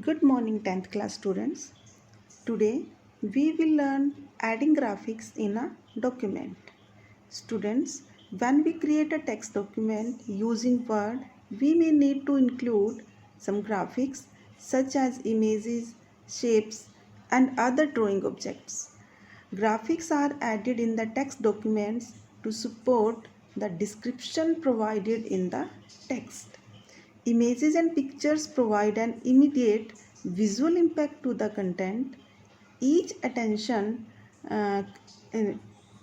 Good morning 10th class students. Today we will learn adding graphics in a document. Students, when we create a text document using Word, we may need to include some graphics such as images, shapes and other drawing objects. Graphics are added in the text documents to support the description provided in the text. Images and pictures provide an immediate visual impact to the content. Each attention, uh,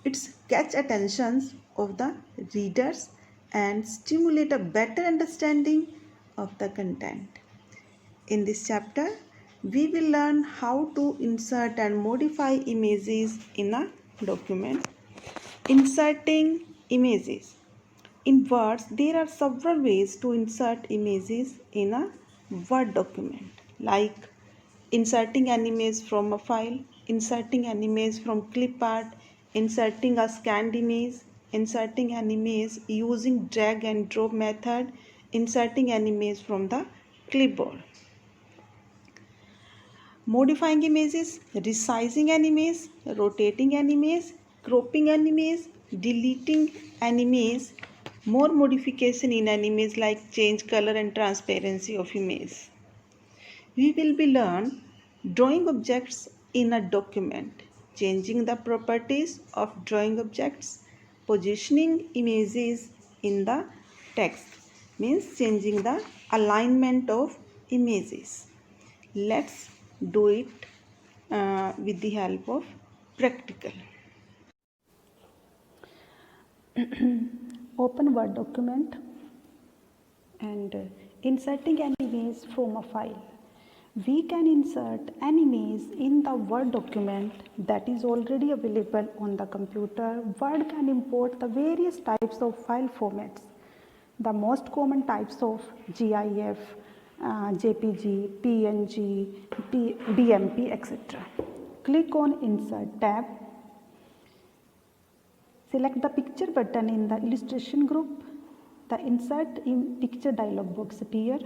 its catch attentions of the readers and stimulate a better understanding of the content. In this chapter, we will learn how to insert and modify images in a document. Inserting images. In Words, there are several ways to insert images in a Word document, like inserting an image from a file, inserting an image from clipart, inserting a scanned image, inserting an image using drag and drop method, inserting an image from the clipboard. Modifying images, resizing an image, rotating an image, cropping an image, deleting an image, more modification in an image like change color and transparency of image. We will be learn drawing objects in a document, changing the properties of drawing objects, positioning images in the text, means changing the alignment of images. Let's do it with the help of practical. Open Word document and inserting an image from a file. We can insert an image in the Word document that is already available on the computer. Word can import the various types of file formats. The most common types of GIF, JPG, PNG, BMP, etc. Click on Insert tab. Select the picture button in the illustration group. The Insert in Picture dialog box appear.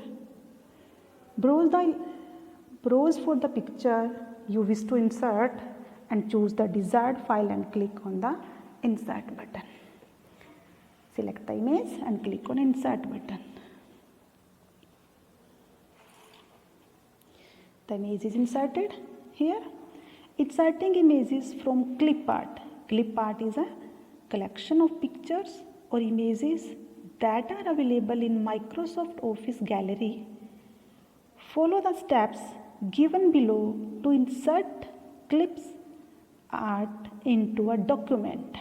Browse for the picture you wish to insert and choose the desired file and click on the Insert button. Select the image and click on Insert button. The image is inserted here. Inserting images from clipart. Clipart is a collection of pictures or images that are available in Microsoft Office Gallery. Follow the steps given below to insert clips art into a document.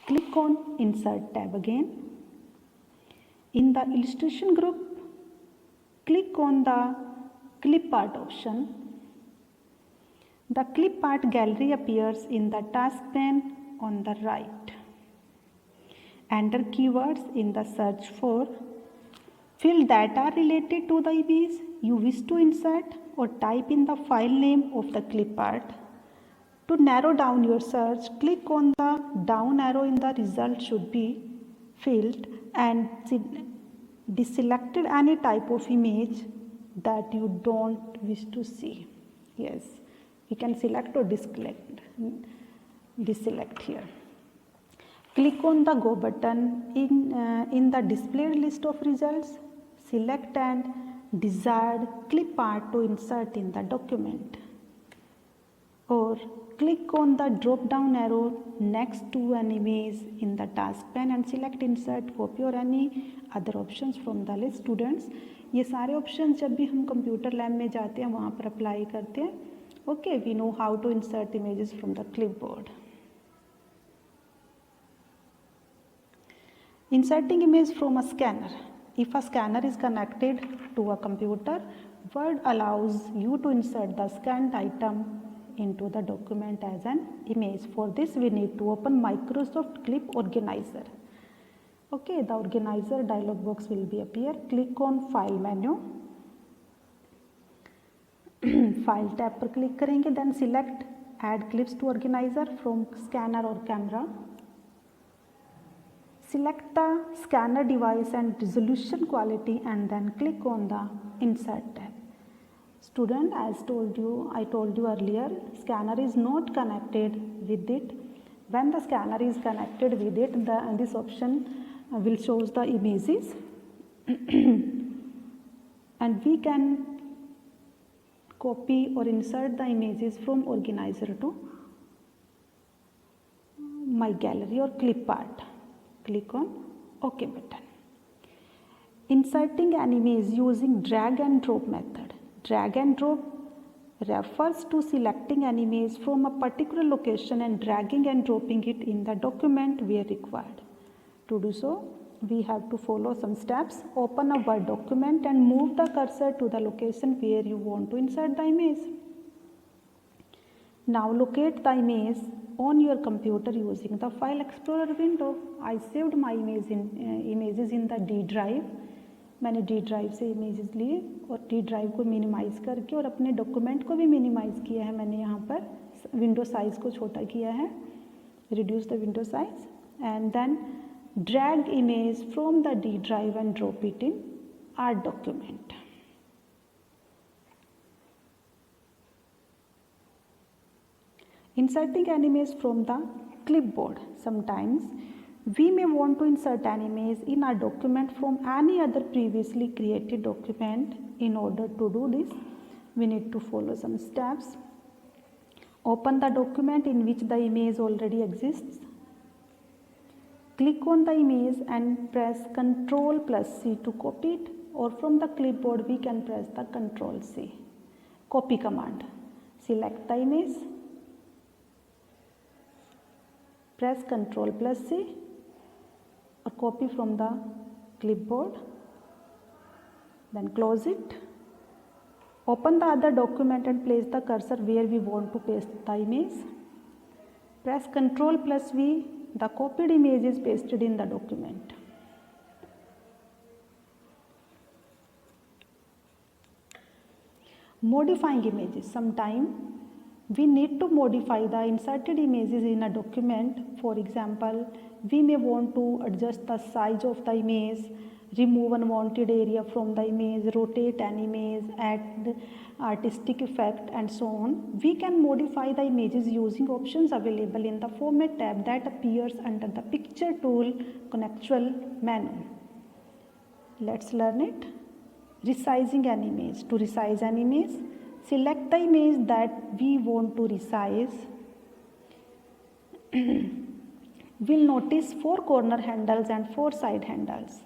Click on Insert tab again. In the illustration group, click on the Clip Art option. The Clip Art gallery appears in the task pane on the right. Enter keywords in the search for. Fill that are related to the image you wish to insert or type in the file name of the clip art. To narrow down your search, click on the down arrow in the result should be filled and deselected any type of image that you don't wish to see. Yes, we can select or deselect here. Click on the Go button in the displayed list of results. Select and desired clip art to insert in the document. Or click on the drop down arrow next to an image in the task pane and select insert, copy or any other options from the list. Students, ये सारे options जब भी हम computer lab में जाते हैं वहाँ पर apply करते हैं. Okay, we know how to insert images from the clipboard. Inserting image from a scanner. If a scanner is connected to a computer, Word allows you to insert the scanned item into the document as an image. For this, we need to open Microsoft Clip Organizer. Okay, the Organizer dialog box will be appear. Click on File menu. File tab पर click करेंगे. Then select Add clips to Organizer from scanner or camera. Select the scanner device and resolution quality and then click on the Insert tab. Student, as I told you earlier, scanner is not connected with it. When the scanner is connected with it, this option will show the images and we can copy or insert the images from organizer to my gallery or clip art. Click on OK button. Inserting an image using drag and drop method. Drag and drop refers to selecting an image from a particular location and dragging and dropping it in the document where required. To do so, we have to follow some steps. Open a Word document and move the cursor to the location where you want to insert the image. Now locate the image on your computer using the File Explorer window. I saved my images in the D drive. मैंने D drive से images लिए और D drive को minimise करके और अपने document को भी मिनिमाइज़ किया है मैंने यहाँ पर विंडो साइज़ को छोटा किया है reduce the window size and then drag image from the D drive and drop it in our document. Inserting an image from the clipboard. Sometimes we may want to insert an image in our document from any other previously created document. In order to do this, we need to follow some steps. Open the document in which the image already exists. Click on the image and press Ctrl+C to copy it, or from the clipboard we can press the Ctrl+C. Copy command. Select the image. Press Ctrl+C or copy from the clipboard, then close it. Open the other document and place the cursor where we want to paste the image. Press Ctrl+V, the copied image is pasted in the document. Modifying images. Sometime we need to modify the inserted images in a document. For example, we may want to adjust the size of the image, remove unwanted area from the image, rotate an image, add artistic effect and so on. We can modify the images using options available in the Format tab that appears under the Picture Tool contextual menu. Let's learn it. Resizing an image. To resize an image, select the image that we want to resize. We'll notice 4 corner handles and 4 side handles.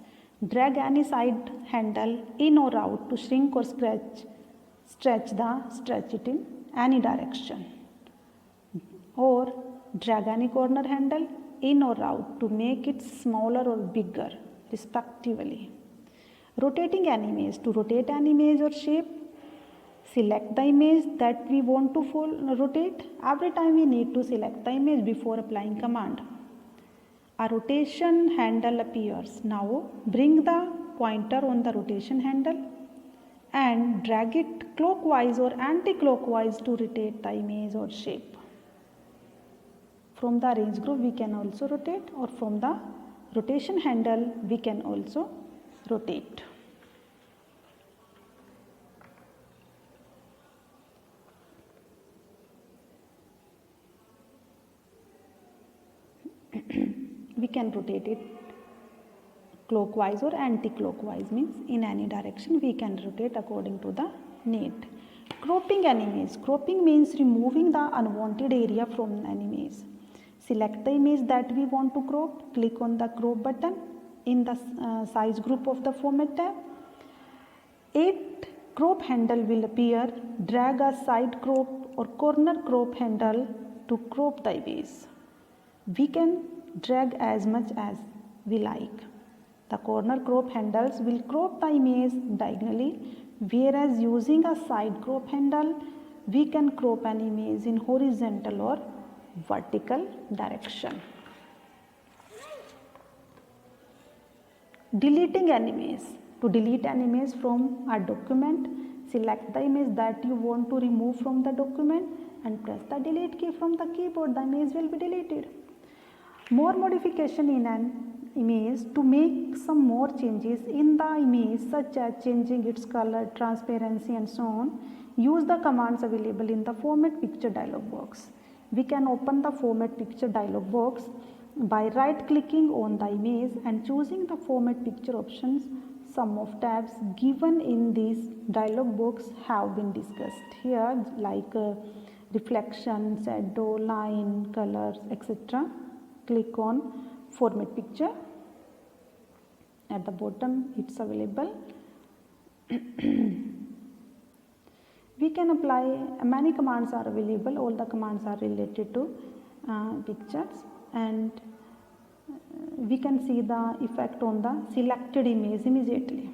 Drag any side handle in or out to shrink or stretch it in any direction. Or drag any corner handle in or out to make it smaller or bigger respectively. Rotating an image. To rotate an image or shape, select the image that we want to rotate. Every time we need to select the image before applying command. A rotation handle appears. Now bring the pointer on the rotation handle and drag it clockwise or anti-clockwise to rotate the image or shape. From the arrange group we can also rotate, or from the rotation handle we can also rotate. We can rotate it clockwise or anti-clockwise, means in any direction we can rotate according to the need. Cropping an image. Cropping means removing the unwanted area from an image. Select the image that we want to crop. Click on the crop button in the size group of the Format tab. 8 crop handle will appear. Drag a side crop or corner crop handle to crop the image. We can drag as much as we like. The corner crop handles will crop the image diagonally, whereas using a side crop handle, we can crop an image in horizontal or vertical direction. Deleting an image. To delete an image from a document, select the image that you want to remove from the document and press the delete key from the keyboard. The image will be deleted. More modification in an image to make some more changes in the image, such as changing its color, transparency and so on, use the commands available in the Format Picture dialog box. We can open the Format Picture dialog box by right clicking on the image and choosing the Format Picture options. Some of tabs given in this dialog box have been discussed here, like reflection, shadow, line, colors, etc. Click on Format Picture. At the bottom it's available. We can apply, many commands are available, all the commands are related to pictures, and we can see the effect on the selected image immediately.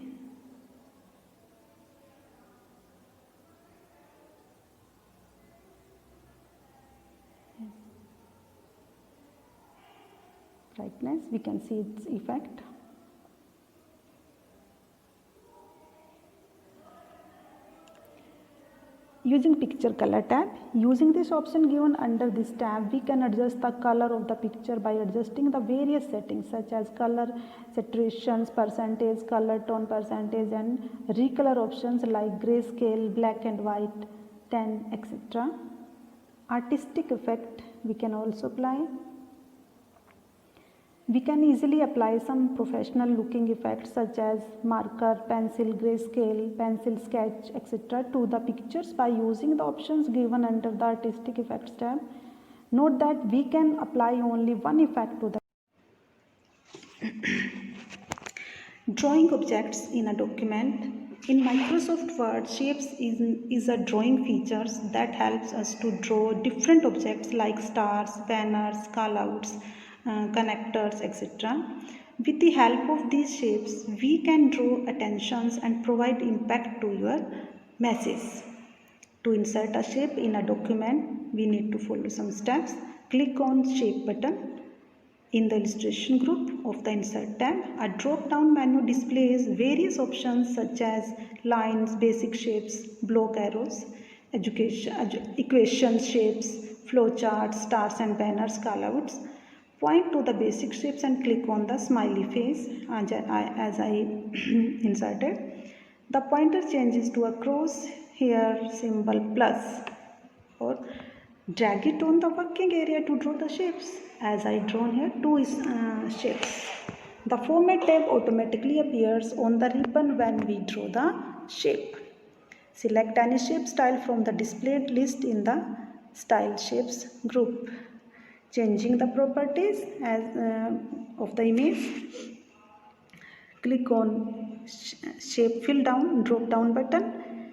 Brightness, we can see its effect. Using Picture Color tab, using this option given under this tab, we can adjust the color of the picture by adjusting the various settings such as color, saturations, percentage, color tone percentage, and recolor options like grayscale, black and white, 10, etc. Artistic effect we can also apply. We can easily apply some professional looking effects such as marker, pencil, grayscale, pencil sketch, etc. to the pictures by using the options given under the Artistic Effects tab. Note that we can apply only one effect to the Drawing objects in a document. In Microsoft Word, Shapes is a drawing feature that helps us to draw different objects like stars, banners, callouts, connectors, etc. With the help of these shapes, we can draw attentions and provide impact to your message. To insert a shape in a document, we need to follow some steps. Click on Shape button. In the illustration group of the Insert tab, a drop-down menu displays various options such as lines, basic shapes, block arrows, equation shapes, flowcharts, stars and banners, callouts. Point to the basic shapes and click on the smiley face as I inserted. The pointer changes to a cross hair symbol plus, or drag it on the working area to draw the shapes as I drawn here two shapes. The Format tab automatically appears on the ribbon when we draw the shape. Select any shape style from the displayed list in the Style Shapes group. Changing the properties of the image, click on Shape Fill Down drop down button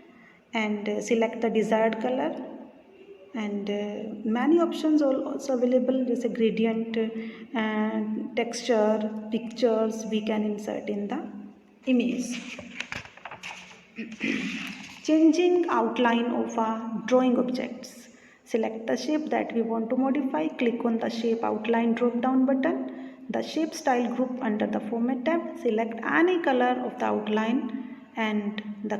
and select the desired color, and many options are also available. There's a gradient, texture, pictures we can insert in the image. Changing outline of a drawing objects. Select the shape that we want to modify. Click on the Shape Outline drop-down button. The Shape Style group under the Format tab. Select any color of the outline and the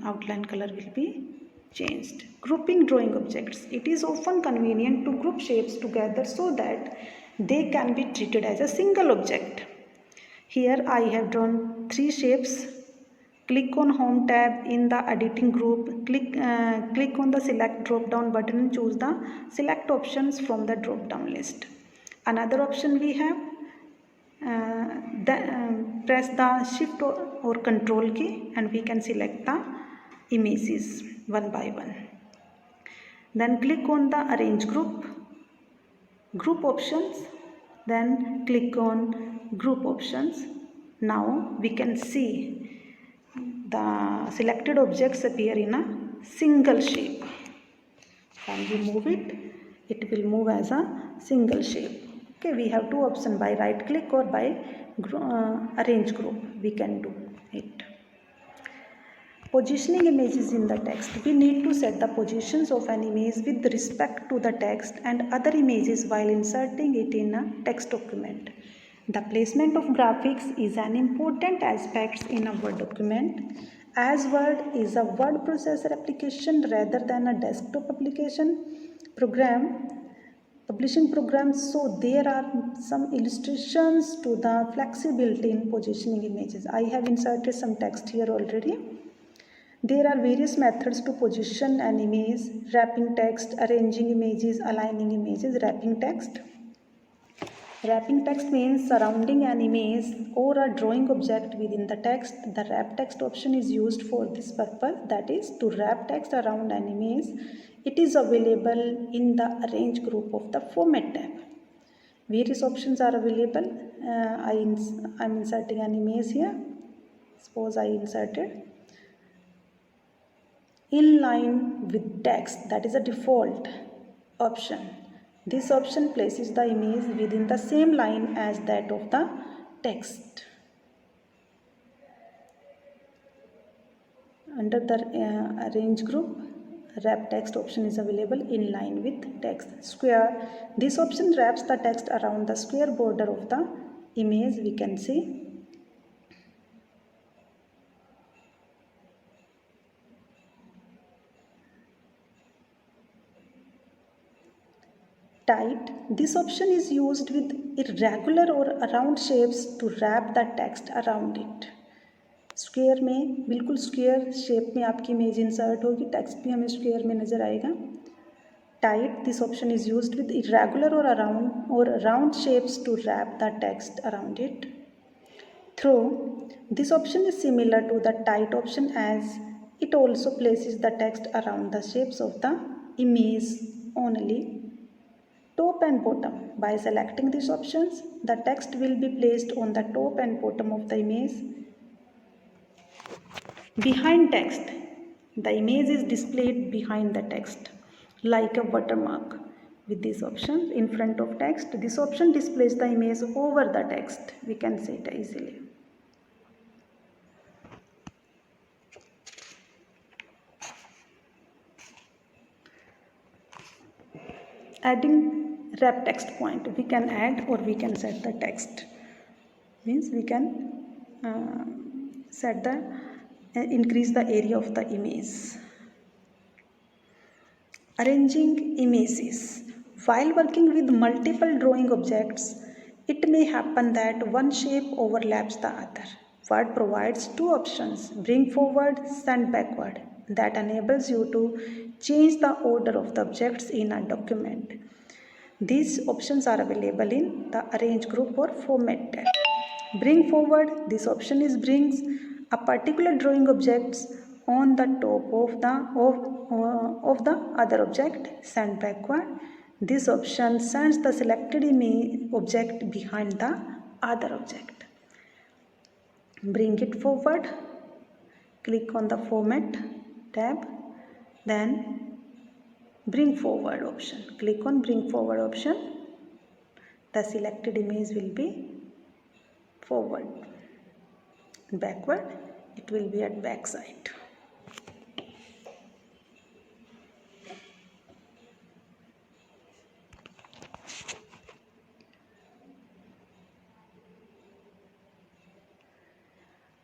outline color will be changed. Grouping drawing objects. It is often convenient to group shapes together so that they can be treated as a single object. Here I have drawn 3 shapes. Click on Home tab in the Editing group. Click on the Select drop down button and choose the Select options from the drop down list. Another option we have, press the Shift or Control key and we can select the images one by one. Then click on the Arrange group options, then click on Group options. Now we can see the selected objects appear in a single shape. When we move it, it will move as a single shape. Okay, we have two options, by right click or by arrange group we can do it. Positioning images in the text. We need to set the positions of an image with respect to the text and other images while inserting it in a text document. The placement of graphics is an important aspect in a Word document. As Word is a word processor application rather than a desktop application program, publishing programs. So there are some illustrations to the flexibility in positioning images. I have inserted some text here already. There are various methods to position an image: wrapping text, arranging images, aligning images. Wrapping text. Wrapping text means surrounding an image or a drawing object within the text. The wrap text option is used for this purpose, that is to wrap text around an image. It is available in the Arrange group of the Format tab. Various options are available. I'm inserting an image here. Suppose I inserted in line with text, that is a default option. This option places the image within the same line as that of the text. Under the Arrange group, wrap text option is available in line with text. Square. This option wraps the text around the square border of the image. We can see. Tight. This option is used with irregular or round shapes to wrap the text around it. Square में बिल्कुल square shape में आपकी image insert होगी, text भी हमें square में नज़र आएगा. Tight. This option is used with irregular or round shapes to wrap the text around it. Throw. This option is similar to the tight option as it also places the text around the shapes of the image only. Top and bottom. By selecting these options, the text will be placed on the top and bottom of the image. Behind text. The image is displayed behind the text like a watermark. With this option in front of text, this option displays the image over the text. We can see it easily. Adding wrap text point. We can add or we can set the text. Means we can set the increase the area of the image. Arranging images. While working with multiple drawing objects, it may happen that one shape overlaps the other. Word provides two options: bring forward, send backward, that enables you to change the order of the objects in a document. These options are available in the Arrange group or Format tab. Bring forward. This option brings a particular drawing objects on the top of the other object. Send backward. This option sends the selected image object behind the other object. Bring it forward. Click on the Format tab. Then Bring forward option. Click on Bring forward option. The selected image will be forward. Backward, it will be at back side.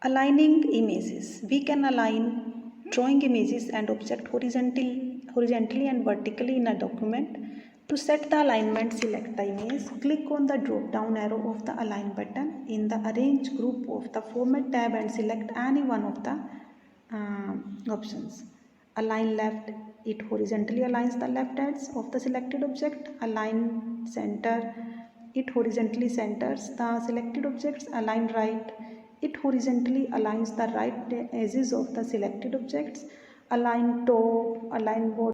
Aligning images. We can align drawing images and object horizontally and vertically in a document. To set the alignment, select the image. Click on the drop down arrow of the Align button in the Arrange group of the Format tab and select any one of the options. Align left. It horizontally aligns the left edge of the selected object. Align center. It horizontally centers the selected objects. Align right. It horizontally aligns the right edges of the selected objects. Align top, align bottom.